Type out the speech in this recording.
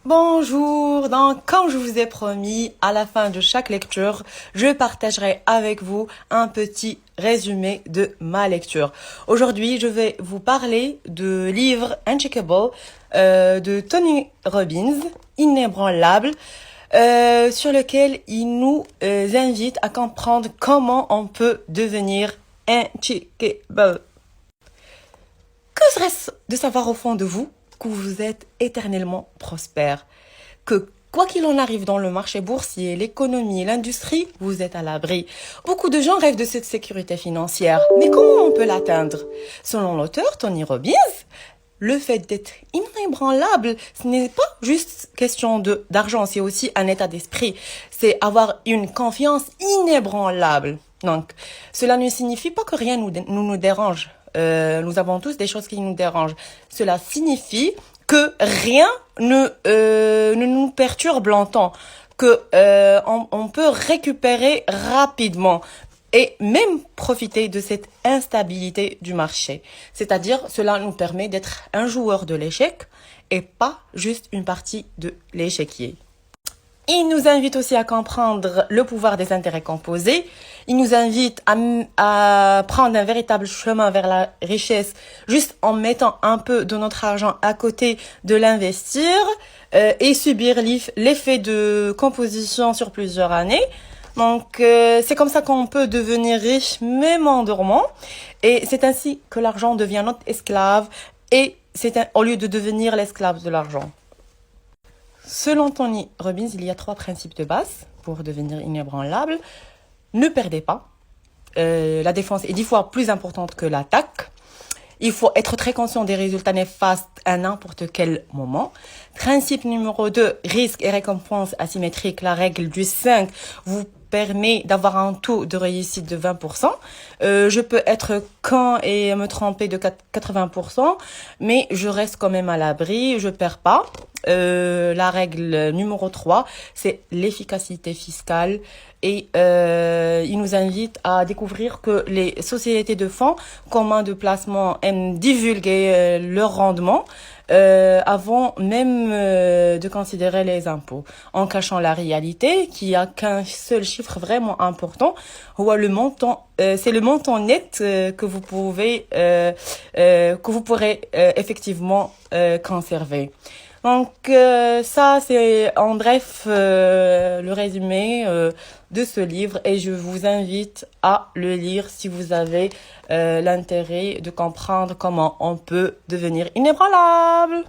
Bonjour, donc comme je vous ai promis, à la fin de chaque lecture, je partagerai avec vous un petit résumé de ma lecture. Aujourd'hui, je vais vous parler du livre Uncheckable de Tony Robbins, Inébranlable, sur lequel il nous invite à comprendre comment on peut devenir uncheckable. Que serait-ce de savoir au fond de vous que vous êtes éternellement prospère, que quoi qu'il en arrive dans le marché boursier, l'économie, l'industrie, vous êtes à l'abri. Beaucoup de gens rêvent de cette sécurité financière, mais comment on peut l'atteindre? Selon l'auteur Tony Robbins, le fait d'être inébranlable, ce n'est pas juste question d'argent, c'est aussi un état d'esprit. C'est avoir une confiance inébranlable. Donc, cela ne signifie pas que rien nous dérange. Nous avons tous des choses qui nous dérangent. Cela signifie que rien ne nous perturbe longtemps, que on peut récupérer rapidement et même profiter de cette instabilité du marché. C'est-à-dire, cela nous permet d'être un joueur de l'échec et pas juste une partie de l'échiquier. Il nous invite aussi à comprendre le pouvoir des intérêts composés. Il nous invite à prendre un véritable chemin vers la richesse juste en mettant un peu de notre argent à côté de l'investir et subir l'effet de composition sur plusieurs années. Donc, c'est comme ça qu'on peut devenir riche même en dormant. Et c'est ainsi que l'argent devient notre esclave et au lieu de devenir l'esclave de l'argent. Selon Tony Robbins, il y a 3 principes de base pour devenir inébranlable. Ne perdez pas. La défense est 10 fois plus importante que l'attaque. Il faut être très conscient des résultats néfastes à n'importe quel moment. Principe numéro 2, risque et récompense asymétrique. La règle du 5 vous permet d'avoir un taux de réussite de 20%. Je peux être con et me tromper de 80%, mais je reste quand même à l'abri, je perds pas. La règle numéro 3, c'est l'efficacité fiscale et il nous invite à découvrir que les sociétés de fonds communs de placement aiment divulguer leur rendement avant même de considérer les impôts, en cachant la réalité qui a qu'un seul chiffre vraiment important, ou le montant, c'est le montant net que vous pourrez effectivement conserver. Donc ça c'est en bref le résumé de ce livre et je vous invite à le lire si vous avez l'intérêt de comprendre comment on peut devenir inébranlable.